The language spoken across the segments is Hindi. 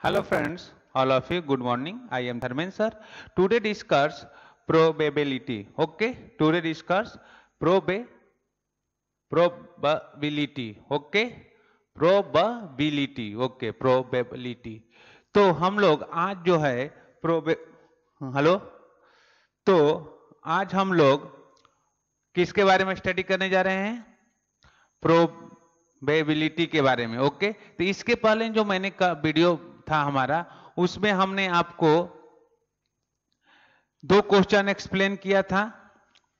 Hello friends, all of you, good morning. I am Dharmen sir. Today discuss probability. Okay, today discuss proba probability. Okay, probability. Okay, probability. तो हम लोग आज जो है प्रोबे हेलो तो आज हम लोग किसके बारे में स्टडी करने जा रहे हैं? प्रोबेबिलिटी के बारे में। ओके, तो इसके पहले जो मैंने का वीडियो था हमारा, उसमें हमने आपको दो क्वेश्चन एक्सप्लेन किया था।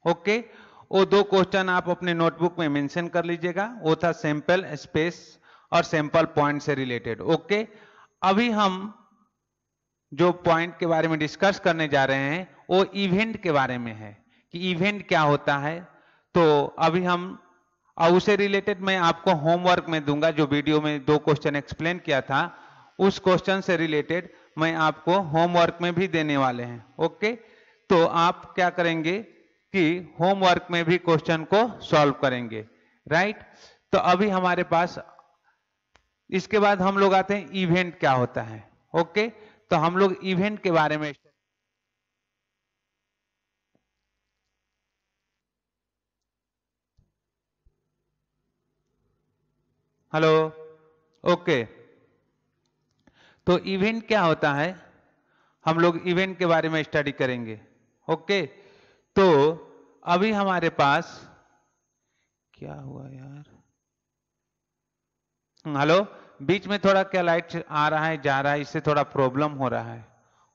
ओके, वो दो क्वेश्चन आप अपने नोटबुक में मेंशन कर लीजिएगा। वो था सैंपल स्पेस और सैंपल पॉइंट से रिलेटेड। ओके, अभी हम जो पॉइंट के बारे में डिस्कस करने जा रहे हैं वो इवेंट के बारे में है कि इवेंट क्या होता है। तो अभी हम और उससे रिलेटेड मैं आपको होमवर्क में दूंगा। जो वीडियो में दो क्वेश्चन एक्सप्लेन किया था, उस क्वेश्चन से रिलेटेड मैं आपको होमवर्क में भी देने वाले हैं। ओके, तो आप क्या करेंगे कि होमवर्क में भी क्वेश्चन को सॉल्व करेंगे, राइट। तो अभी हमारे पास इसके बाद हम लोग आते हैं इवेंट क्या होता है। ओके, तो हम लोग इवेंट के बारे में हेलो ओके, तो इवेंट क्या होता है, हम लोग इवेंट के बारे में स्टडी करेंगे। ओके, तो अभी हमारे पास क्या हुआ यार, हेलो, बीच में थोड़ा क्या लाइट आ रहा है जा रहा है, इससे थोड़ा प्रॉब्लम हो रहा है।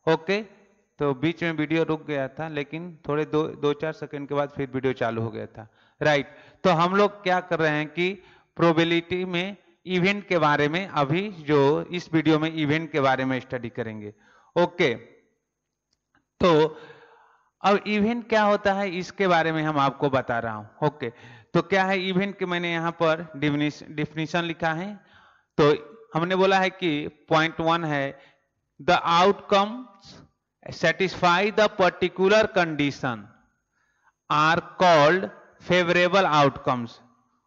ओके, तो बीच में वीडियो रुक गया था, लेकिन थोड़े दो चार सेकंड के बाद फिर वीडियो चालू हो गया था, राइट। तो हम लोग क्या कर रहे हैं कि प्रोबेबिलिटी में इवेंट के बारे में अभी जो इस वीडियो में इवेंट के बारे में स्टडी करेंगे। ओके, तो अब इवेंट क्या होता है इसके बारे में हम आपको बता रहा हूं। ओके, तो क्या है इवेंट के, मैंने यहां पर डिफिनीशन लिखा है। तो हमने बोला है कि पॉइंट 1 है the outcome satisfy the particular condition are called favourable outcomes.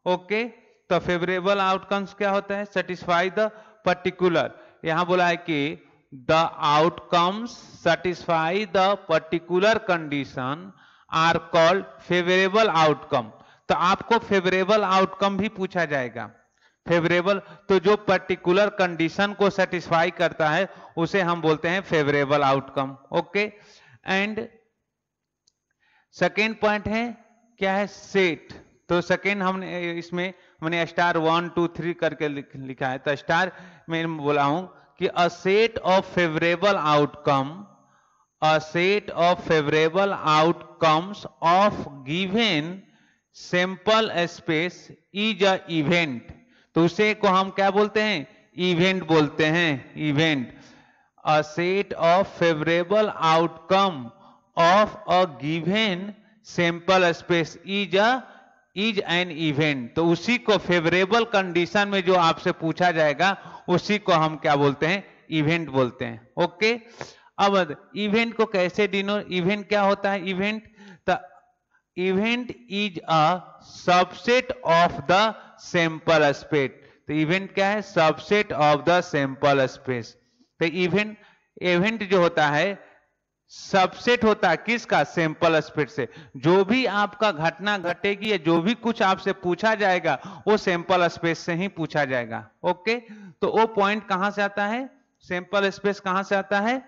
Okay, तो फेवरेबल आउटकम्स क्या होता है? सेटिस्फाई द पर्टिकुलर, यहां बोला है कि the outcomes satisfy the particular condition are called favourable outcome. तो आपको फेवरेबल आउटकम भी पूछा जाएगा। फेवरेबल, तो जो पर्टिकुलर कंडीशन को सेटिस्फाई करता है उसे हम बोलते हैं favourable outcome. Okay, and second point है क्या है? सेट। तो सेकेंड हमने इसमें मैंने स्टार 1 2 3 करके लिखा है। तो स्टार में बोला हूं कि a set of favourable outcome, a set of favourable outcomes of given sample space is a event. तो उसे को हम क्या बोलते हैं? इवेंट बोलते हैं, event. A set of favourable outcome of a given sample space is an event. तो उसी को फेवरेबल कंडीशन में जो आपसे पूछा जाएगा उसी को हम क्या बोलते हैं? इवेंट बोलते हैं। ओके, अब इवेंट को कैसे इवेंट क्या होता है? Event is a subset of the sample space. तो इवेंट क्या है? Subset of the sample space. तो इवेंट जो होता है सबसेट होता है किसका? सैंपल स्पेस से। जो भी आपका घटना घटेगी या जो भी कुछ आपसे पूछा जाएगा वो सैंपल स्पेस से ही पूछा जाएगा। ओके, तो वो पॉइंट कहां से आता है? सैंपल स्पेस कहां से आता है?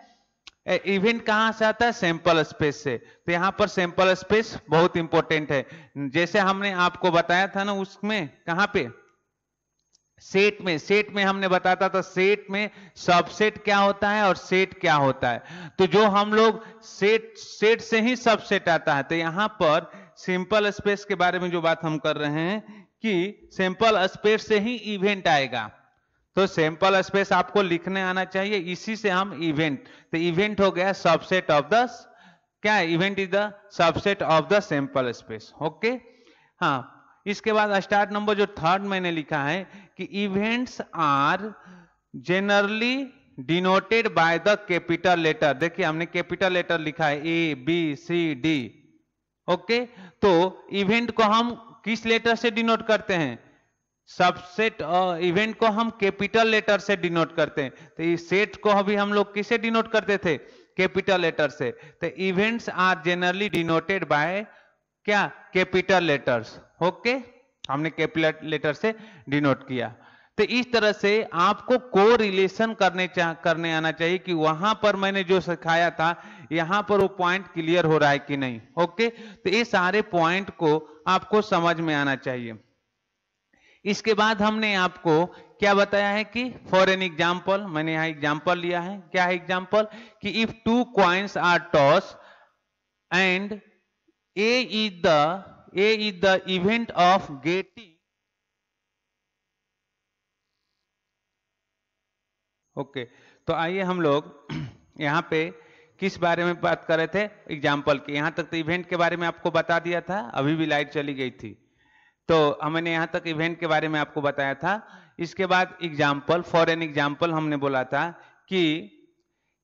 इवेंट कहां से आता है? सैंपल स्पेस से। तो यहां पर सैंपल स्पेस बहुत इंपॉर्टेंट है। जैसे हमने आपको बताया था ना, उसमें कहां पे? सेट में हमने बताता था सेट में सबसेट क्या होता है और सेट क्या होता है। तो जो हम लोग सेट से ही सबसेट आता है। तो यहां पर सिंपल स्पेस के बारे में जो बात हम कर रहे हैं कि सिंपल स्पेस से ही इवेंट आएगा। तो सैंपल स्पेस आपको लिखने आना चाहिए, इसी से हम इवेंट। तो इवेंट हो गया सबसेट ऑफ द, क्या है? Event is the subset of the sample space. Okay, हाँ, इसके बाद स्टार्ट नंबर जो थर्ड मैंने लिखा है कि events are generally denoted by the capital letter. देखिए हमने कैपिटल लेटर लिखा है A B C D. Okay, तो इवेंट को हम किस लेटर से डिनोट करते हैं? सबसेट इवेंट को हम कैपिटल लेटर से डिनोट करते हैं, तो इस सेट को अभी हम लोग किसे डिनोट करते थे? कैपिटल लेटर से। तो events are generally denoted by क्या? Capital letters. ओके, हमने कैपिटल लेटर से डिनोट किया। तो इस तरह से आपको को रिलेशन करने आना चाहिए कि वहां पर मैंने जो सिखाया था यहां पर वो पॉइंट क्लियर हो रहा है कि नहीं। ओके, तो ये सारे पॉइंट को आपको समझ में आना चाहिए। इसके बाद हमने आपको क्या बताया है कि फॉर एन एग्जाम्पल, मैंने यहां एग्जाम्पल लिया है। क्या है एग्जाम्पल? कि if 2 coins are toss and A is the event of getting. Okay, तो आइए हम लोग यहां पे किस बारे में बात कर रहे थे? एग्जाम्पल के। यहां तक तो इवेंट के बारे में आपको बता दिया था, अभी भी लाइट चली गई थी, तो हमने यहां तक इवेंट के बारे में आपको बताया था। इसके बाद एग्जाम्पल, फॉर एन एग्जाम्पल हमने बोला था कि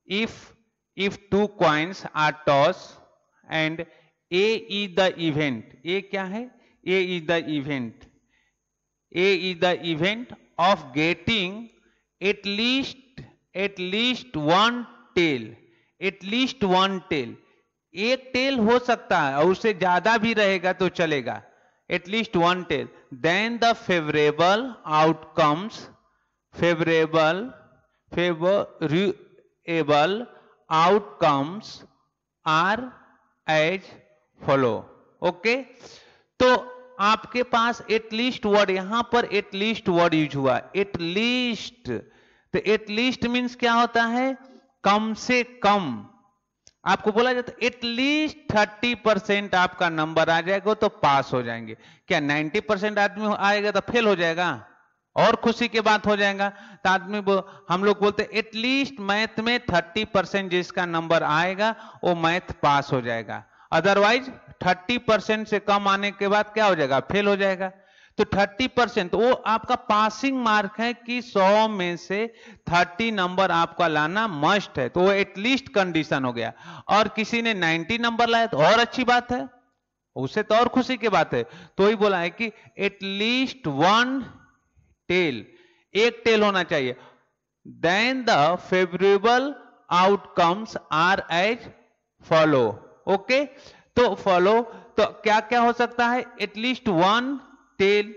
if 2 coins are toss and A is the event. A क्या है? A is the event. A is the event of getting at least one tail. At least one tail, एक टेल हो सकता है और उससे ज्यादा भी रहेगा तो चलेगा। At least one tail, then the favorable outcomes are as follow। Okay, तो आपके पास एटलीस्ट वर्ड, यहां पर एटलीस्ट वर्ड यूज हुआ, एटलीस्ट। तो एटलीस्ट मीन्स क्या होता है? कम से कम। आपको बोला जाता है एटलीस्ट 30% आपका नंबर आ जाएगा तो पास हो जाएंगे। क्या 90% आदमी आएगा तो फेल हो जाएगा? और खुशी की बात हो जाएगा। तो आदमी हम लोग बोलते हैं एटलीस्ट मैथ में 30% जिसका नंबर आएगा वो मैथ पास हो जाएगा, अदरवाइज 30% से कम आने के बाद क्या हो जाएगा? फेल हो जाएगा। तो 30% वो आपका पासिंग मार्क है कि 100 में से 30 नंबर आपका लाना मस्ट है, तो वो एटलीस्ट कंडीशन हो गया। और किसी ने 90 नंबर लाया तो और अच्छी बात है, उससे तो और खुशी की बात है। तो ही बोला है कि एटलीस्ट वन टेल, एक टेल होना चाहिए। Then the favourable outcomes are as follow. Okay, तो फॉलो, तो क्या क्या हो सकता है? एटलीस्ट वन टेल,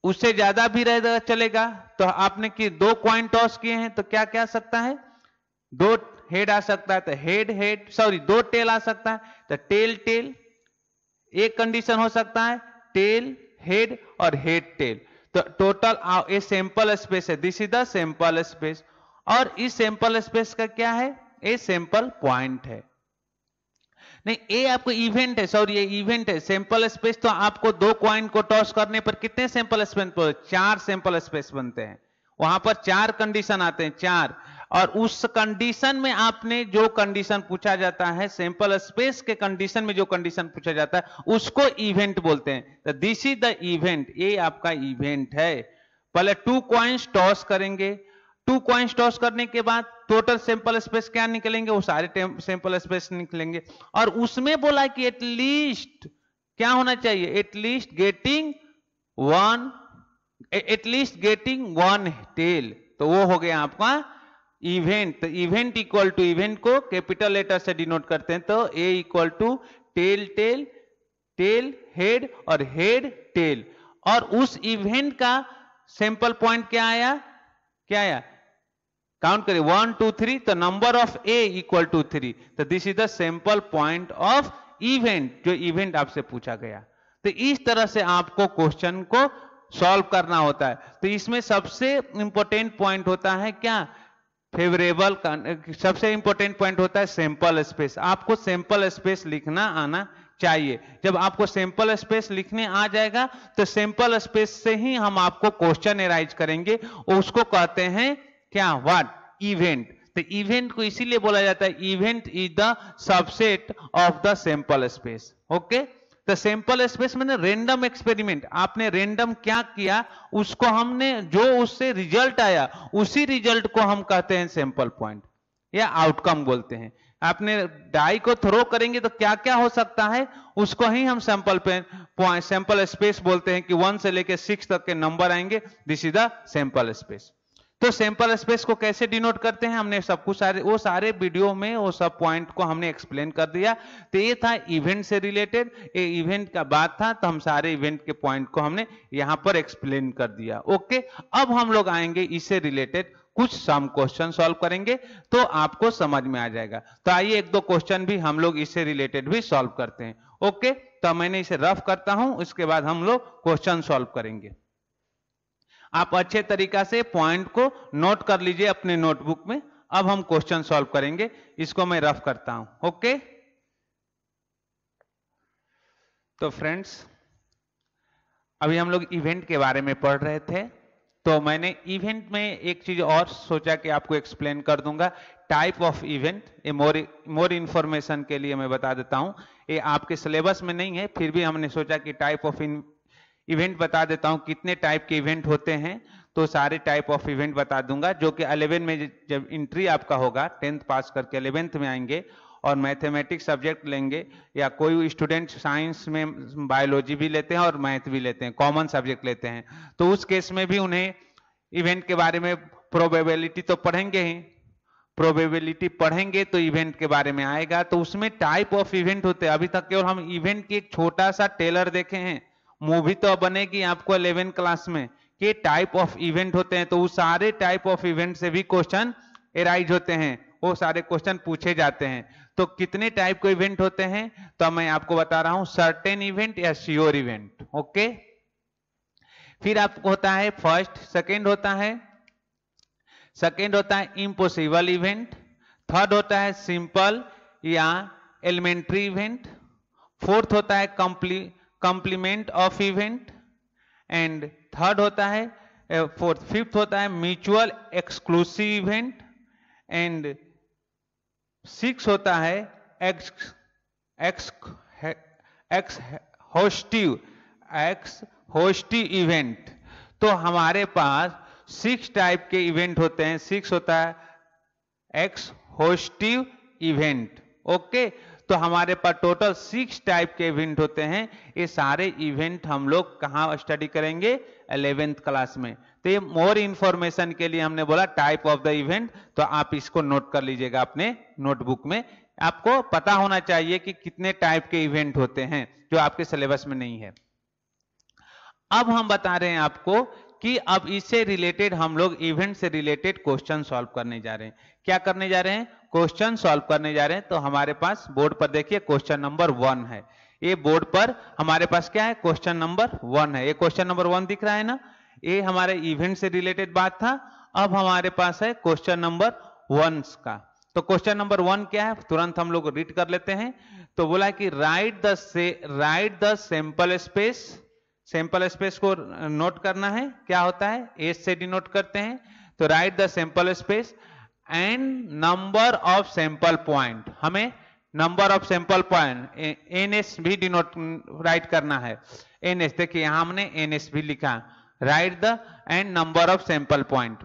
उससे ज्यादा भी रहेगा चलेगा। तो आपने कि 2 कॉइन टॉस किए हैं तो क्या क्या आ सकता है? 2 हेड आ सकता है तो हेड हेड, सॉरी 2 टेल आ सकता है तो टेल टेल। एक कंडीशन हो सकता है टेल हेड और हेड टेल। तो टोटल ए सैंपल स्पेस है, this is the sample space. और इस सैंपल स्पेस का क्या है? ए सैंपल पॉइंट है। नहीं, ये आपको इवेंट है, सॉरी ये इवेंट है। सैंपल स्पेस तो आपको 2 कॉइन को टॉस करने पर कितने सैंपल स्पेस? 4 सैंपल स्पेस बनते हैं। वहां पर 4 कंडीशन आते हैं, 4। और उस कंडीशन में आपने जो कंडीशन पूछा जाता है, सैंपल स्पेस के कंडीशन में जो कंडीशन पूछा जाता है उसको इवेंट बोलते हैं। तो दिस इज द इवेंट, ये आपका इवेंट है। पहले 2 कॉइन्स टॉस करेंगे, 2 कॉइन्स टॉस करने के बाद टोटल सैंपल स्पेस क्या निकलेंगे? वो सारे सैंपल स्पेस निकलेंगे। और उसमें बोला कि एटलीस्ट क्या होना चाहिए? At least getting one tail. तो वो हो गया आपका इवेंट। तो इवेंट इक्वल टू, इवेंट को कैपिटल लेटर से डिनोट करते हैं, तो A equal to tail tail, tail head और हेड टेल। और उस इवेंट का सैंपल पॉइंट क्या आया? क्या आया? काउंट करिए, 1 2 3। तो number of A equal to 3। तो this is the sample point of event, जो इवेंट आपसे पूछा गया। तो इस तरह से आपको क्वेश्चन को सॉल्व करना होता है। तो इसमें सबसे इंपॉर्टेंट पॉइंट होता है क्या? फेवरेबल। सबसे इंपॉर्टेंट पॉइंट होता है सैंपल स्पेस। आपको सैंपल स्पेस लिखना आना चाहिए। जब आपको सैंपल स्पेस लिखने आ जाएगा तो सैंपल स्पेस से ही हम आपको क्वेश्चन एराइज करेंगे, उसको कहते हैं क्या? व्हाट? इवेंट। तो इवेंट को इसीलिए बोला जाता है event is the subset of the sample space. Okay, तो सैंपल स्पेस में रैंडम एक्सपेरिमेंट, आपने रैंडम क्या किया उसको हमने, जो उससे रिजल्ट आया उसी रिजल्ट को हम कहते हैं सैंपल पॉइंट या आउटकम बोलते हैं। आपने डाई को थ्रो करेंगे तो क्या क्या हो सकता है, उसको ही हम सैंपल स्पेस बोलते हैं कि 1 से लेके 6 तक के नंबर आएंगे, this is the sample space. तो सैंपल स्पेस को कैसे डिनोट करते हैं, हमने सब कुछ सारे वीडियो में वो सब पॉइंट को हमने एक्सप्लेन कर दिया। तो ये था इवेंट से रिलेटेड, ये इवेंट का बात था, तो हम सारे इवेंट के पॉइंट को हमने यहां पर एक्सप्लेन कर दिया। ओके, अब हम लोग आएंगे इससे रिलेटेड कुछ सम क्वेश्चन सॉल्व करेंगे, तो आपको समझ में आ जाएगा। तो आइए एक दो क्वेश्चन भी हम लोग इससे रिलेटेड भी सॉल्व करते हैं। ओके, तो मैंने इसे रफ करता हूं, उसके बाद हम लोग क्वेश्चन सॉल्व करेंगे। आप अच्छे तरीका से पॉइंट को नोट कर लीजिए अपने नोटबुक में। अब हम क्वेश्चन सॉल्व करेंगे, इसको मैं रफ करता हूं। ओके, तो फ्रेंड्स अभी हम लोग इवेंट के बारे में पढ़ रहे थे, तो मैंने इवेंट में एक चीज और सोचा कि आपको एक्सप्लेन कर दूंगा, टाइप ऑफ इवेंट। ये मोर इंफॉर्मेशन के लिए मैं बता देता हूं, ये आपके सिलेबस में नहीं है, फिर भी हमने सोचा कि टाइप ऑफ इवेंट बता देता हूं, कितने टाइप के इवेंट होते हैं, तो सारे टाइप ऑफ इवेंट बता दूंगा, जो कि 11 में जब एंट्री आपका होगा, 10th पास करके 11th में आएंगे और मैथमेटिक्स सब्जेक्ट लेंगे, या कोई स्टूडेंट साइंस में बायोलॉजी भी लेते हैं और मैथ भी लेते हैं, कॉमन सब्जेक्ट लेते हैं, तो उस केस में भी उन्हें इवेंट के बारे में प्रोबेबिलिटी तो पढ़ेंगे ही, प्रोबेबिलिटी पढ़ेंगे तो इवेंट के बारे में आएगा। तो उसमें टाइप ऑफ इवेंट होते हैं। अभी तक केवल हम इवेंट की एक छोटा सा टेलर देखे हैं, मूवी तो बनेगी आपको 11 क्लास में कि टाइप ऑफ इवेंट होते हैं, तो उस सारे टाइप ऑफ इवेंट से भी क्वेश्चन एराइज होते हैं, वो सारे क्वेश्चन पूछे जाते हैं। तो कितने टाइप के इवेंट होते हैं, तो मैं आपको बता रहा हूं, सर्टेन इवेंट या श्योर इवेंट। ओके, फिर आपको होता है फर्स्ट, सेकेंड होता है इम्पॉसिबल इवेंट, थर्ड होता है सिंपल या एलिमेंट्री इवेंट, फोर्थ होता है complement of event, and third होता है फिफ्थ होता है mutual exclusive event, and six होता है एक्सहोस्टिव इवेंट। तो हमारे पास 6 टाइप के इवेंट होते हैं। 6 होता है एक्सहोस्टिव इवेंट। ओके, तो हमारे पास टोटल 6 टाइप के इवेंट होते हैं। ये सारे इवेंट हम लोग कहां स्टडी करेंगे, 11th क्लास में। तो ये मोर इंफॉर्मेशन के लिए हमने बोला टाइप ऑफ द इवेंट, तो आप इसको नोट कर लीजिएगा अपने नोटबुक में। आपको पता होना चाहिए कि कितने टाइप के इवेंट होते हैं, जो आपके सिलेबस में नहीं है। अब हम बता रहे हैं आपको कि अब इससे रिलेटेड हम लोग इवेंट से रिलेटेड क्वेश्चन सॉल्व करने जा रहे हैं। क्या करने जा रहे हैं, क्वेश्चन सॉल्व करने जा रहे हैं। तो हमारे पास बोर्ड पर देखिए क्वेश्चन नंबर 1 है। ये बोर्ड पर हमारे पास क्या है, क्वेश्चन नंबर 1 है। ये क्वेश्चन नंबर 1 दिख रहा है ना, ये हमारे इवेंट से रिलेटेड बात था। अब हमारे पास है क्वेश्चन नंबर 1 का। तो क्वेश्चन नंबर 1 क्या है, तुरंत हम लोग रीड कर लेते हैं। तो बोला कि right the sample space. Sample space को नोट करना है, क्या होता है, एस से डिनोट करते हैं। तो write the sample space and number of sample point. हमें number of sample point NS भी डिनोट राइट करना है। एनएस देखिए यहां हमने एनएस भी लिखा, write the and number of sample point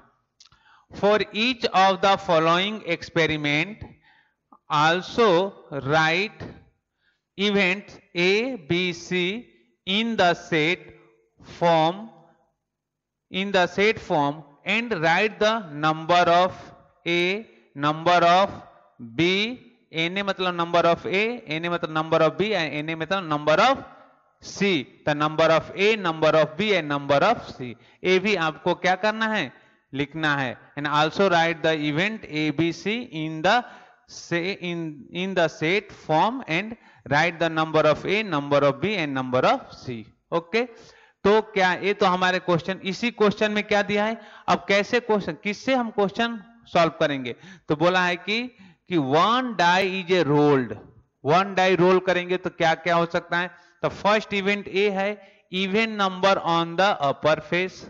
for each of the following experiment. Also write events A B C in the set form and write the number of A, number of B, Na मतलब number of A, Na मतलब number of B, and Na मतलब number of C। the number of A, number of B and number of C, ये भी आपको क्या करना है, लिखना है। and also write the event A, B, C in the set form and write the number of A, number of B and number of C। Okay, तो क्या ये तो हमारे क्वेश्चन, इसी क्वेश्चन में क्या दिया है। अब कैसे क्वेश्चन, किससे हम क्वेश्चन सॉल्व करेंगे, तो बोला है कि 1 die is a rolled. 1 die roll करेंगे तो क्या क्या हो सकता है। तो फर्स्ट इवेंट ए है, event number on the upper face.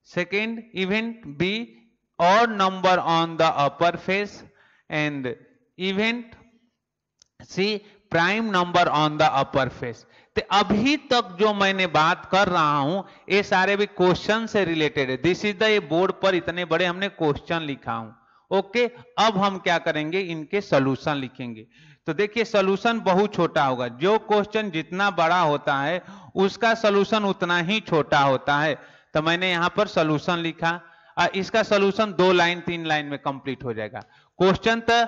Second event B, और number on the upper face. And event C, prime number on the upper face. तो अभी तक जो मैंने बात कर रहा हूं ये सारे भी क्वेश्चन से रिलेटेड है। दिस इज द, ये बोर्ड पर इतने बड़े हमने क्वेश्चन लिखा हूं। ओके, अब हम क्या करेंगे, इनके सॉल्यूशन लिखेंगे। तो देखिए सॉल्यूशन बहुत छोटा होगा, जो क्वेश्चन जितना बड़ा होता है उसका सॉल्यूशन उतना ही छोटा होता है। तो मैंने यहां पर सॉल्यूशन लिखा, इसका सॉल्यूशन 2 लाइन 3 लाइन में कंप्लीट हो जाएगा। क्वेश्चन तो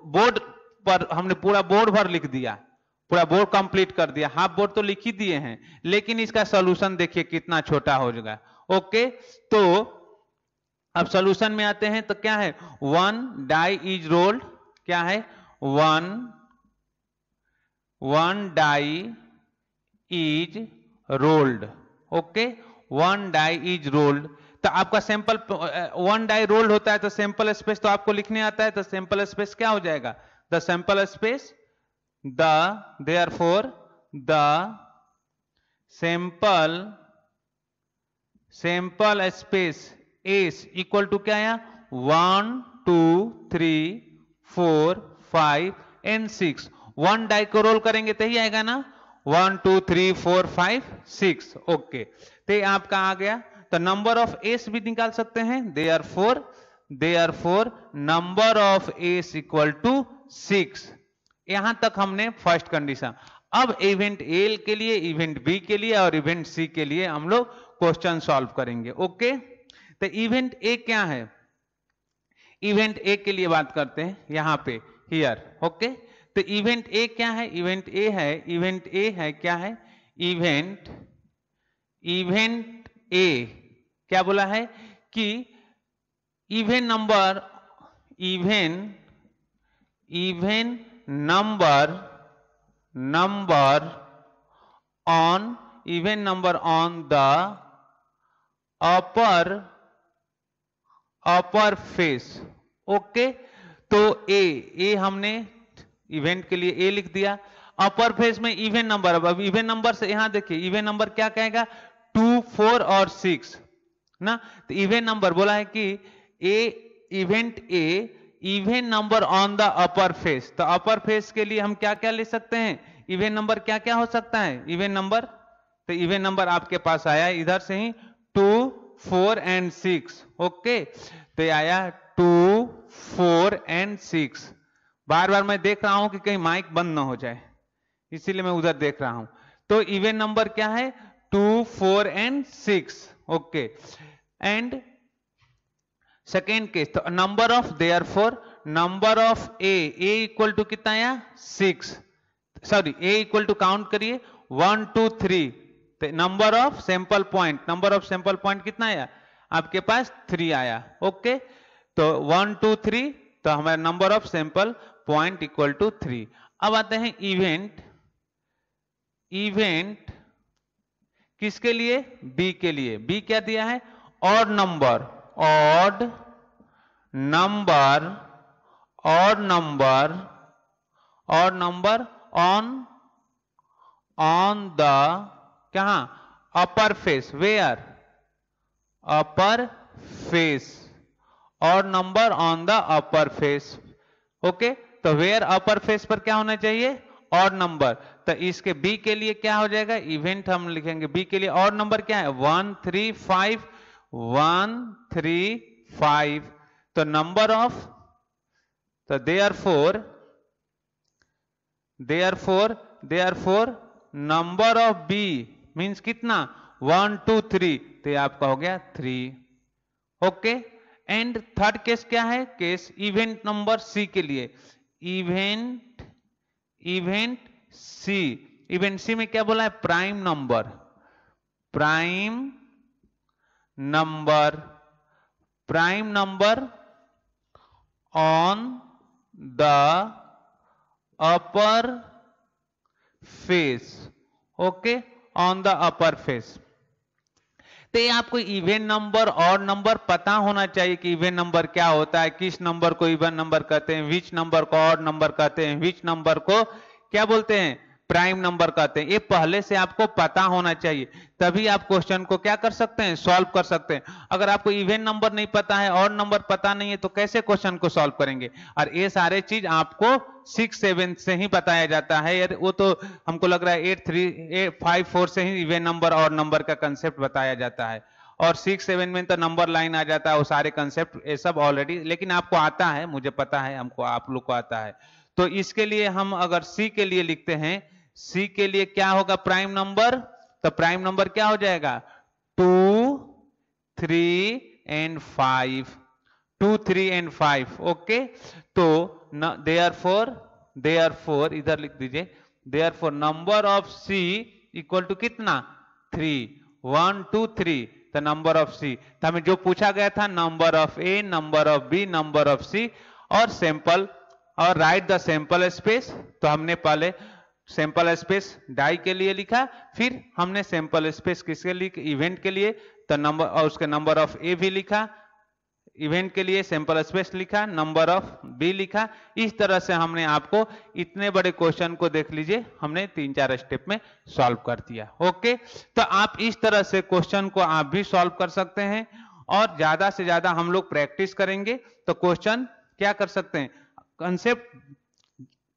बोर्ड पर हमने पूरा बोर्ड भर लिख दिया, पूरा बोर्ड कंप्लीट कर दिया, हाफ बोर्ड तो लिख ही दिए हैं, लेकिन इसका सॉल्यूशन देखिए कितना छोटा हो जाएगा। ओके, तो अब सॉल्यूशन में आते हैं। तो क्या है, 1 डाई इज रोल्ड, क्या है, 1 die is rolled. Okay, 1 die is rolled. तो आपका सैंपल 1 डाई रोल्ड होता है, तो सैंपल स्पेस तो आपको लिखने आता है, तो सैंपल स्पेस क्या हो जाएगा, the sample space, therefore the sample space S equal to क्या आया, 1 2 3 4 5 एंड 6। 1 डाई को रोल करेंगे तो ही आएगा ना, 1 2 3 4 5 6। ओके, तो ये आपका आ गया। तो नंबर ऑफ एस भी निकाल सकते हैं, therefore number of S equal to 6। यहां तक हमने फर्स्ट कंडीशन। अब इवेंट ए के लिए, इवेंट बी के लिए और इवेंट सी के लिए हम लोग क्वेश्चन सॉल्व करेंगे। ओके, तो इवेंट ए क्या है, इवेंट ए के लिए बात करते हैं यहां पे, हियर। ओके, तो इवेंट ए क्या है, इवेंट ए है क्या है, इवेंट ए क्या बोला है कि event number on the upper face. Okay, तो ए हमने इवेंट के लिए ए लिख दिया, अपर फेस में इवेंट नंबर। अब इवेंट नंबर से यहां देखिए, इवेंट नंबर क्या कहेगा, 2 4 और 6 ना। तो इवेंट नंबर बोला है कि event number on the upper face. तो अपर फेस के लिए हम क्या क्या ले सकते हैं, इवेंट नंबर क्या क्या हो सकता है, इवेंट नंबर। तो इवेंट नंबर आपके पास आया इधर से ही 2 4 एंड 6। ओके, तो आया 2 4 एंड 6। बार बार मैं देख रहा हूं कि कहीं माइक बंद ना हो जाए, इसीलिए मैं उधर देख रहा हूं। तो इवेंट नंबर क्या है, 2 4 and 6। Okay, and second case, तो number of, therefore number of A equal to कितना आया, 6। Sorry, A equal to count करिए 1 2 3। तो नंबर ऑफ सैंपल पॉइंट कितना आया आपके पास, 3 आया। ओके, तो 1 2 3, तो हमारा number of sample point equal to 3। अब आते हैं इवेंट किसके लिए, बी के लिए। बी क्या दिया है, ऑड नंबर ऑन द कहां, upper face, where, upper face, और number on the upper face. Okay, तो वेयर अपर फेस पर क्या होना चाहिए, और नंबर। तो इसके बी के लिए क्या हो जाएगा, इवेंट हम लिखेंगे बी के लिए, और नंबर क्या है 1 3 5। तो नंबर ऑफ, तो therefore number of B means कितना, 1 2 3। तो ये आपका हो गया 3। ओके, एंड थर्ड केस क्या है, केस इवेंट नंबर सी के लिए, इवेंट सी में क्या बोला है, prime number on the upper face. Okay, on the upper face. तो ये आपको इवेंट नंबर और नंबर पता होना चाहिए कि इवेंट नंबर क्या होता है, किस नंबर को इवेंट नंबर कहते हैं, विच नंबर को ऑड नंबर कहते हैं, विच नंबर को क्या बोलते हैं, प्राइम नंबर कहते हैं। ये पहले से आपको पता होना चाहिए, तभी आप क्वेश्चन को क्या कर सकते हैं, सॉल्व कर सकते हैं। अगर आपको इवेंट नंबर नहीं पता है और नंबर पता नहीं है तो कैसे क्वेश्चन को सॉल्व करेंगे। और ये सारे चीज आपको 6 7 से ही बताया जाता है यार, वो तो हमको लग रहा है 8 3 5 4 से ही इवेंट नंबर और नंबर का कंसेप्ट बताया जाता है। और 6-7 में तो नंबर लाइन आ जाता है, वो सारे कंसेप्ट ये सब ऑलरेडी, लेकिन आपको आता है, मुझे पता है, हमको आप लोग को आता है। तो इसके लिए हम अगर सी के लिए लिखते हैं, सी के लिए क्या होगा प्राइम नंबर, तो प्राइम नंबर क्या हो जाएगा 2, 3 एंड 5, 2, 3 एंड 5। ओके, तो देयरफॉर इधर लिख दीजिए, therefore number of C equal to कितना 3, 1 2 3, द नंबर ऑफ सी। तो हमें जो पूछा गया था number of A, number of B, number of C और सैंपल, और राइट द सैंपल स्पेस। तो हमने पहले सैंपल स्पेस डाई के लिए लिखा, फिर हमने सैंपल स्पेस किसके लिए, इवेंट के लिए, तो नंबर और उसके नंबर ऑफ ए भी लिखा, इवेंट के लिए सैंपल स्पेस लिखा, नंबर ऑफ बी लिखा। इस तरह से हमने आपको इतने बड़े क्वेश्चन को देख लीजिए हमने 3-4 स्टेप में सॉल्व कर दिया। ओके, तो आप इस तरह से क्वेश्चन को आप भी सॉल्व कर सकते हैं, और ज्यादा से ज्यादा हम लोग प्रैक्टिस करेंगे तो क्वेश्चन क्या कर सकते हैं, कंसेप्ट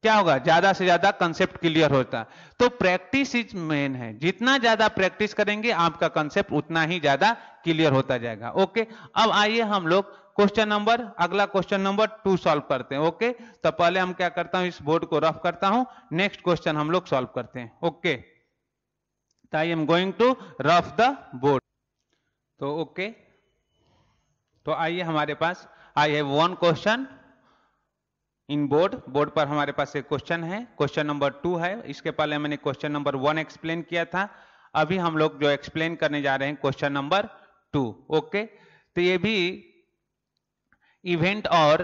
क्या होगा, ज्यादा से ज्यादा कंसेप्ट क्लियर होता है। तो प्रैक्टिस इज मेन है, जितना ज्यादा प्रैक्टिस करेंगे आपका कंसेप्ट उतना ही ज्यादा क्लियर होता जाएगा। ओके, अब आइए हम लोग क्वेश्चन नंबर, अगला क्वेश्चन नंबर 2 सॉल्व करते हैं। ओके, तो पहले हम क्या करता हूं, इस बोर्ड को रफ करता हूं, नेक्स्ट क्वेश्चन हम लोग सॉल्व करते हैं। ओके, तो I am going to rough the board. तो ओके, तो आइए हमारे पास I have 1 question in board पर हमारे पास एक क्वेश्चन है, क्वेश्चन नंबर 2 है। इसके पहले मैंने क्वेश्चन नंबर 1 एक्सप्लेन किया था, अभी हम लोग जो एक्सप्लेन करने जा रहे हैं क्वेश्चन नंबर 2। ओके, तो ये भी इवेंट और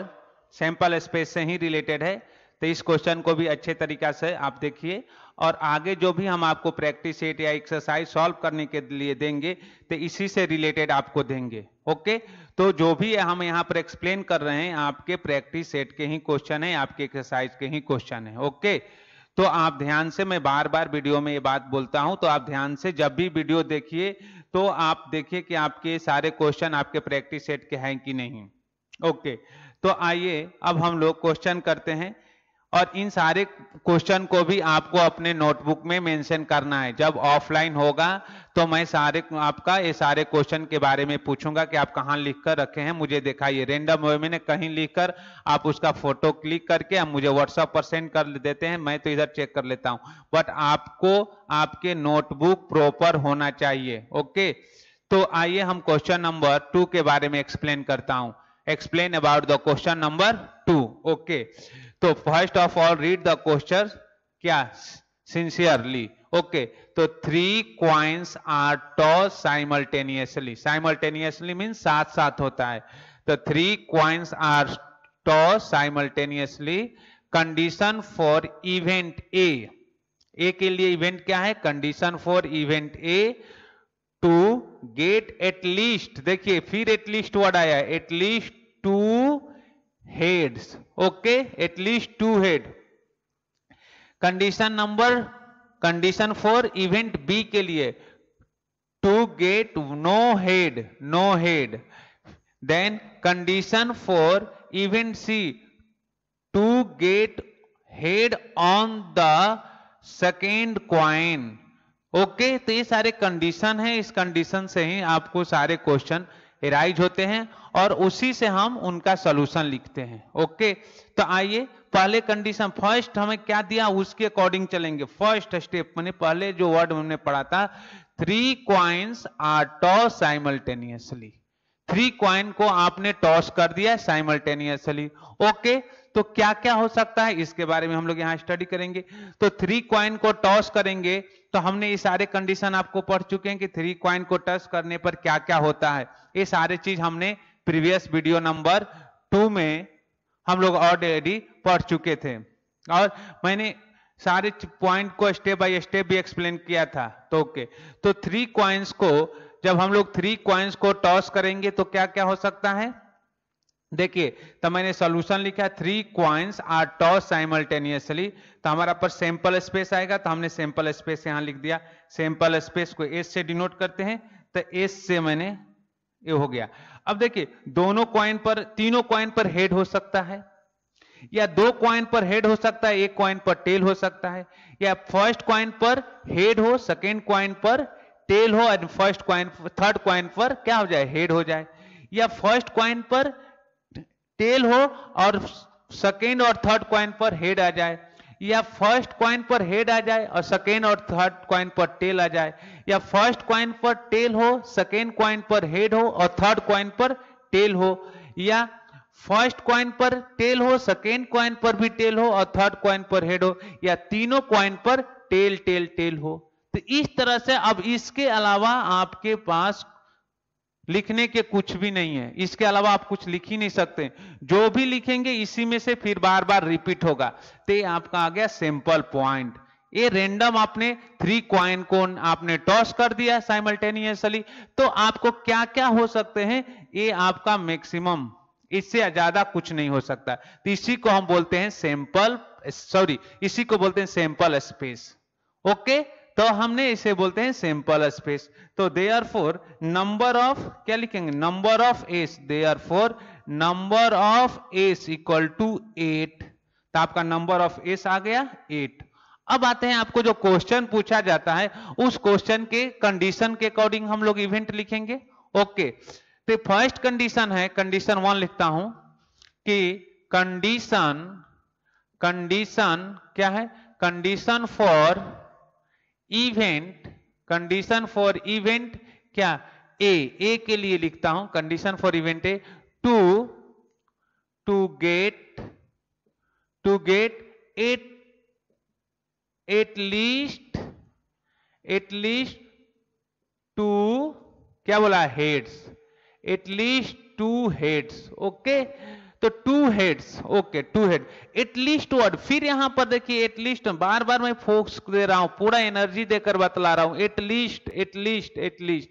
सैंपल स्पेस से ही रिलेटेड है, तो इस क्वेश्चन को भी अच्छे तरीका से आप देखिए, और आगे जो भी हम आपको प्रैक्टिस सेट या एक्सरसाइज सॉल्व करने के लिए देंगे तो इसी से रिलेटेड आपको देंगे। ओके, तो जो भी हम यहाँ पर एक्सप्लेन कर रहे हैं आपके प्रैक्टिस सेट के ही क्वेश्चन है, आपके एक्सरसाइज के ही क्वेश्चन है। ओके, तो आप ध्यान से, मैं बार बार वीडियो में ये बात बोलता हूं, तो आप ध्यान से जब भी वीडियो देखिए तो आप देखिए कि आपके सारे क्वेश्चन आपके प्रैक्टिस सेट के हैं कि नहीं। ओके, तो आइए अब हम लोग क्वेश्चन करते हैं, और इन सारे क्वेश्चन को भी आपको अपने नोटबुक में मेंशन करना है। जब ऑफलाइन होगा तो मैं आपका ये सारे क्वेश्चन के बारे में पूछूंगा कि आप कहाँ लिख कर रखे हैं, मुझे दिखाइए। रैंडम वे में कहीं लिखकर आप उसका फोटो क्लिक करके आप मुझे व्हाट्सएप पर सेंड कर देते हैं, मैं तो इधर चेक कर लेता हूं, बट आपको आपके नोटबुक प्रॉपर होना चाहिए। ओके, तो आइए हम क्वेश्चन नंबर 2 के बारे में एक्सप्लेन करता हूं। Explain about the question number 2। Okay, तो first of all read the question क्या सिंसियरली। ओके, तो 3 coins are toss simultaneously, simultaneously means साथ साथ होता है, तो 3 coins are toss simultaneously. Condition for event A के लिए इवेंट क्या है, condition for event A to get at least, देखिए फिर एटलीस्ट वर्ड आया, at least 2 heads. Okay, at least 2 head. Condition for event B के लिए to get no head. Then condition for event C to get head on the second coin. Okay, तो ये सारे कंडीशन है, इस कंडीशन से ही आपको सारे क्वेश्चन एराइज होते हैं और उसी से हम उनका सॉल्यूशन लिखते हैं। ओके, तो आइए पहले कंडीशन, फर्स्ट हमें क्या दिया उसके अकॉर्डिंग चलेंगे। फर्स्ट स्टेप मैंने पहले जो वर्ड हमने पढ़ा था, 3 coins are toss simultaneously, 3 coin को आपने टॉस कर दिया साइमल्टेनियसली। ओके, तो क्या क्या हो सकता है इसके बारे में हम लोग यहां स्टडी करेंगे। तो 3 कॉइन को टॉस करेंगे तो हमने ये सारे कंडीशन आपको पढ़ चुके हैं कि 3 कॉइन को टॉस करने पर क्या क्या होता है, ये सारे चीज हमने प्रीवियस वीडियो नंबर 2 में हम लोग ऑलरेडी पढ़ चुके थे, और मैंने सारे पॉइंट को स्टेप बाय स्टेप भी एक्सप्लेन किया था। तो ओके, तो 3 कॉइन्स को जब हम लोग 3 कॉइन्स को टॉस करेंगे तो क्या क्या हो सकता है, देखिए तो मैंने सॉल्यूशन लिखा 3 कॉइन्स आर टॉस साइमल्टेनियसली, तो हमारा पर सैंपल स्पेस आएगा, तो हमने सैंपल स्पेस यहां लिख दिया। सैंपल स्पेस को एस से डिनोट करते हैं, तो एस से मैंने ये हो गया। अब देखिए दोनों कॉइन पर, तीनों कॉइन पर हेड हो सकता है, या 2 कॉइन पर हेड हो सकता है, 1 कॉइन पर टेल हो सकता है, या फर्स्ट कॉइन पर हेड हो, सेकेंड कॉइन पर टेल हो और फर्स्ट कॉइन थर्ड कॉइन पर क्या हो जाए, हेड हो जाए, या फर्स्ट कॉइन पर टेल हो और सेकेंड और थर्ड कॉइन पर हेड आ जाए, या फर्स्ट कॉइन पर हेड आ जाए और सेकेंड और थर्ड कॉइन पर टेल आ जाए, या फर्स्ट कॉइन पर टेल हो, सेकेंड कॉइन पर हेड हो और थर्ड कॉइन पर टेल हो, या फर्स्ट कॉइन पर टेल हो, सेकेंड कॉइन पर भी टेल हो और थर्ड कॉइन पर हेड हो, या तीनों कॉइन पर टेल टेल टेल हो। तो इस तरह से अब इसके अलावा आपके पास लिखने के कुछ भी नहीं है, इसके अलावा आप कुछ लिख ही नहीं सकते, जो भी लिखेंगे इसी में से फिर बार बार रिपीट होगा। तो ये आपका आ गया सिंपल पॉइंट। ये रैंडम आपने 3 कॉइन को आपने टॉस कर दिया साइमल्टेनियसली, तो आपको क्या क्या हो सकते हैं, ये आपका मैक्सिमम, इससे ज्यादा कुछ नहीं हो सकता। तो इसी को हम बोलते हैं सैंपल, सॉरी इसी को बोलते हैं सैंपल स्पेस। ओके, तो हमने इसे बोलते हैं सैंपल स्पेस। तो देयरफॉर नंबर ऑफ, क्या लिखेंगे, number of S, therefore number of S equal to 8। तो आपका नंबर ऑफ एस आ गया 8। अब आते हैं, आपको जो क्वेश्चन पूछा जाता है उस क्वेश्चन के कंडीशन के अकॉर्डिंग हम लोग इवेंट लिखेंगे। ओके, तो फर्स्ट कंडीशन है, कंडीशन 1 लिखता हूं कि कंडीशन क्या है, condition for event, condition for event क्या, ए के लिए लिखता हूं, condition for event A to get at least two, क्या बोला, heads, at least 2 heads. Okay, तो 2 heads, okay 2 head, at least word, फिर यहां पर देखिए एटलीस्ट, बार बार मैं फोकस दे रहा हूं, पूरा एनर्जी देकर बतला रहा हूं, एटलीस्ट एटलीस्ट एटलीस्ट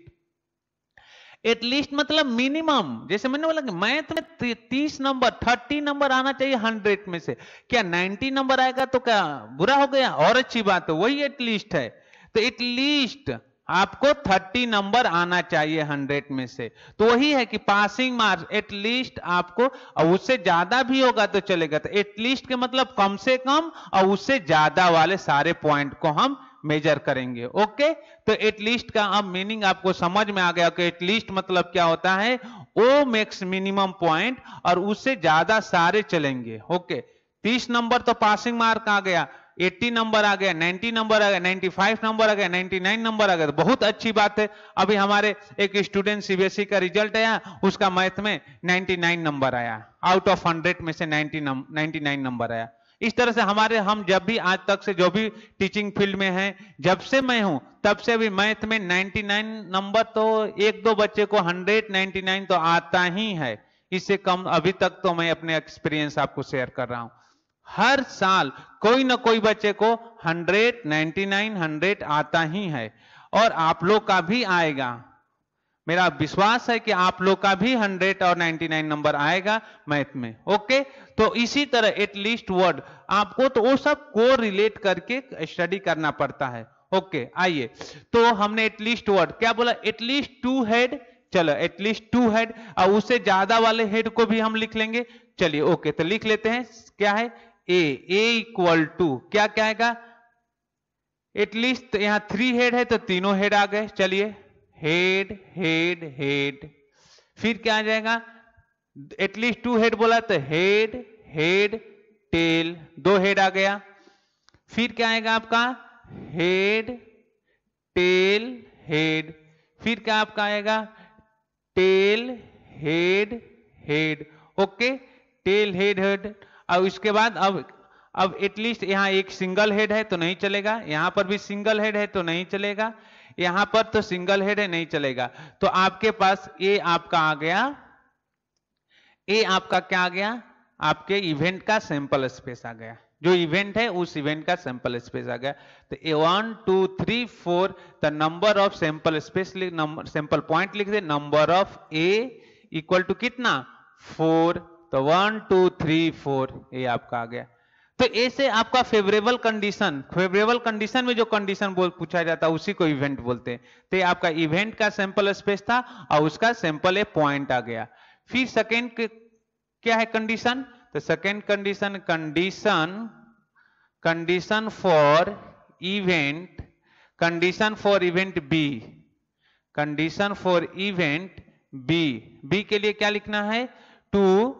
एटलीस्ट मतलब मिनिमम। जैसे मैंने बोला कि मैथ में 30 नंबर 30 नंबर आना चाहिए 100 में से, क्या 90 नंबर आएगा तो क्या बुरा हो गया, और अच्छी बात है, वही एटलीस्ट है। तो एटलीस्ट आपको 30 नंबर आना चाहिए 100 में से, तो वही है कि पासिंग मार्क्स एटलीस्ट आपको, और उससे ज्यादा भी होगा तो चलेगा। तो एटलीस्ट के मतलब कम से कम, और उससे ज्यादा वाले सारे पॉइंट को हम मेजर करेंगे। ओके, तो एटलीस्ट का अब मीनिंग आपको समझ में आ गया कि एटलीस्ट मतलब क्या होता है, ओ मैक्स मिनिमम पॉइंट, और उससे ज्यादा सारे चलेंगे। ओके, 30 नंबर तो पासिंग मार्क आ गया, 80 नंबर आ गया, 90 नंबर आ गया, 95 नंबर आ गया, 99 नंबर आ गया, तो बहुत अच्छी बात है। अभी हमारे एक स्टूडेंट सीबीएसई का रिजल्ट आया, उसका मैथ में 99 नंबर आया, आउट ऑफ 100 में से 99 नंबर आया। इस तरह से हम जब भी आज तक से जो भी टीचिंग फील्ड में हैं, जब से मैं हूं तब से भी मैथ में 99 नंबर, तो 1-2 बच्चे को 199 तो आता ही है, इससे कम अभी तक तो मैं अपने एक्सपीरियंस आपको शेयर कर रहा हूं। हर साल कोई ना कोई बच्चे को 100, 99, 100 आता ही है, और आप लोग का भी आएगा। मेरा विश्वास है कि आप लोग का भी 100 और 99 नंबर आएगा मैथ में। ओके, तो इसी तरह एटलीस्ट वर्ड आपको तो वो सब को रिलेट करके स्टडी करना पड़ता है। ओके, आइए, तो हमने एटलीस्ट वर्ड क्या बोला, एटलीस्ट 2 हेड, चलो एटलीस्ट 2 हेड, और उससे ज्यादा वाले हेड को भी हम लिख लेंगे। चलिए ओके, तो लिख लेते हैं, क्या है, ए इक्वल टू क्या क्या आएगा, एटलीस्ट, तो यहां 3 हेड है तो तीनों हेड आ गए। चलिए, हेड हेड हेड, फिर क्या आ जाएगा, एटलीस्ट 2 हेड बोला तो हेड हेड टेल, 2 हेड आ गया। फिर क्या आएगा आपका, हेड टेल हेड, फिर क्या आपका आएगा, tail head head. Okay, tail head head, और इसके बाद अब एटलीस्ट यहां एक सिंगल हेड है तो नहीं चलेगा, यहां पर भी सिंगल हेड है तो नहीं चलेगा, यहां पर तो सिंगल हेड है, नहीं चलेगा। तो आपके पास ये आपका आ गया, ये आपका क्या आ गया, आपके इवेंट का सैंपल स्पेस आ गया, जो इवेंट है उस इवेंट का सैंपल स्पेस आ गया। तो 1 2 3 4, the number of sample space, sample point लिख दे, number of A equal to कितना, 4, तो 1 2 3 4 ये आपका आ गया। तो ऐसे आपका फेवरेबल कंडीशन में जो कंडीशन पूछा जाता है उसी को इवेंट बोलते हैं। तो आपका इवेंट का सैंपल स्पेस था और उसका सैंपल ए पॉइंट आ गया। फिर सेकेंड क्या है कंडीशन, तो second condition for event B, condition for event B, B के लिए क्या लिखना है, to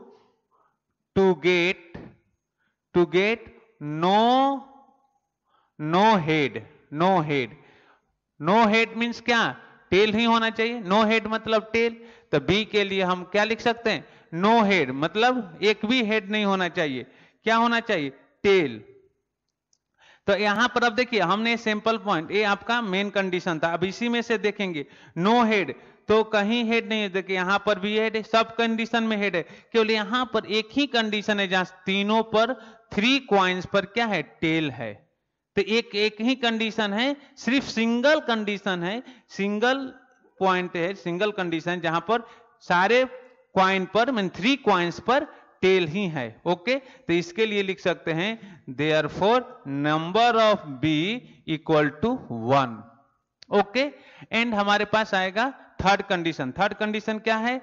get no head means क्या, टेल ही होना चाहिए, नो हेड मतलब टेल। तो बी के लिए हम क्या लिख सकते हैं, नो हेड मतलब एक भी हेड नहीं होना चाहिए, क्या होना चाहिए, टेल। तो यहां पर अब देखिए हमने सैंपल पॉइंट, ये आपका मेन कंडीशन था, अब इसी में से देखेंगे नो हेड तो कहीं हेड नहीं है, देखिए यहां पर भी हेड है, सब कंडीशन में हेड है, केवल यहां पर एक ही कंडीशन है जहां तीनों पर 3 कॉइन्स पर क्या है, टेल है। तो एक ही कंडीशन है, सिर्फ सिंगल कंडीशन है, सिंगल पॉइंट है, सिंगल कंडीशन जहां पर सारे कॉइन पर मीन 3 कॉइन्स पर टेल ही है। ओके, तो इसके लिए लिख सकते हैं therefore number of B equal to 1। Okay, and हमारे पास आएगा थर्ड कंडीशन। थर्ड कंडीशन क्या है,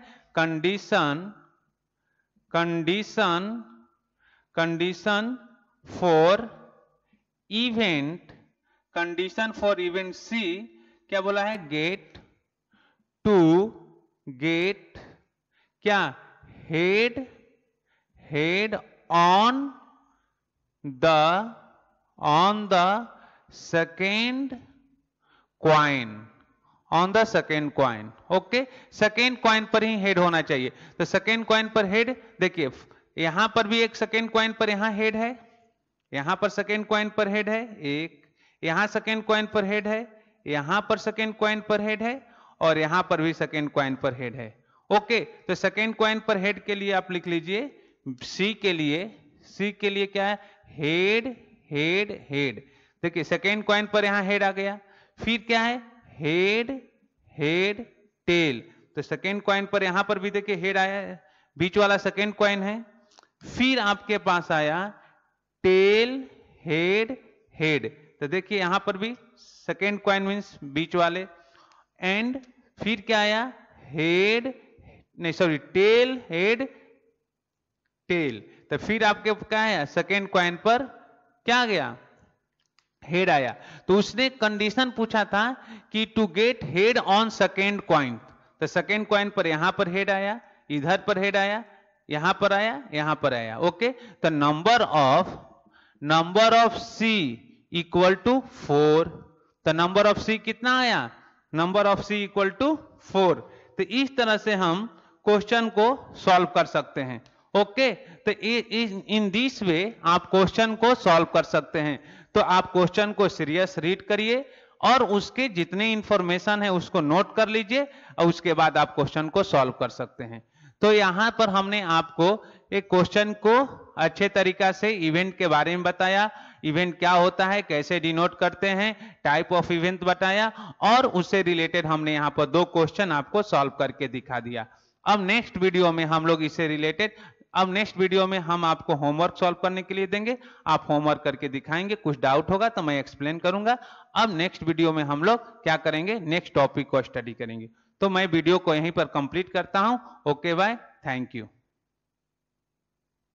condition for event, condition for event C क्या बोला है, गेट क्या, head on the second coin, okay, second coin पर ही हेड होना चाहिए। तो सेकेंड कॉइन पर हेड, देखिए यहां पर भी एक सेकेंड कॉइन पर यहां हेड है, यहां पर सेकेंड कॉइन पर हेड है एक, यहां सेकेंड कॉइन पर हेड है, यहां पर सेकेंड कॉइन पर हेड है, और यहां पर भी सेकेंड कॉइन पर हेड है। ओके, तो सेकेंड कॉइन पर हेड के लिए आप लिख लीजिए सी के लिए क्या है, हेड। देखिए सेकेंड कॉइन पर यहां हेड आ गया, फिर क्या है, हेड टेल। तो सेकेंड कॉइन पर यहां पर भी देखिए हेड आया है, बीच वाला सेकेंड कॉइन है, फिर आपके पास आया टेल हेड। तो देखिए यहां पर भी सेकेंड कॉइन मीन्स बीच वाले, एंड फिर क्या आया, टेल हेड टेल। तो फिर आपके क्या है, सेकेंड कॉइन पर क्या आ गया, हेड आया। तो उसने कंडीशन पूछा था कि to get head on second coin, तो सेकेंड कॉइन पर यहां पर हेड आया, इधर पर हेड आया, यहां पर आया, यहां पर आया। ओके, तो number of C equal to 4। तो नंबर ऑफ सी कितना आया, number of C equal to 4। तो इस तरह से हम क्वेश्चन को सॉल्व कर सकते हैं। ओके, तो इन दिस वे आप क्वेश्चन को सॉल्व कर सकते हैं। तो आप क्वेश्चन को सीरियस रीड करिए और उसके जितने इंफॉर्मेशन है उसको नोट कर लीजिए, और उसके बाद आप क्वेश्चन को सॉल्व कर सकते हैं। तो यहां पर हमने आपको एक क्वेश्चन को अच्छे तरीका से इवेंट के बारे में बताया, इवेंट क्या होता है, कैसे डिनोट करते हैं, टाइप ऑफ इवेंट बताया, और उससे रिलेटेड हमने यहाँ पर 2 क्वेश्चन आपको सॉल्व करके दिखा दिया। अब नेक्स्ट वीडियो में हम लोग इससे रिलेटेड, अब नेक्स्ट वीडियो में हम आपको होमवर्क सॉल्व करने के लिए देंगे, आप होमवर्क करके दिखाएंगे, कुछ डाउट होगा तो मैं एक्सप्लेन करूंगा। अब नेक्स्ट वीडियो में हम लोग क्या करेंगे, नेक्स्ट टॉपिक को स्टडी करेंगे। तो मैं वीडियो को यहीं पर कंप्लीट करता हूं। Okay bye, thank you.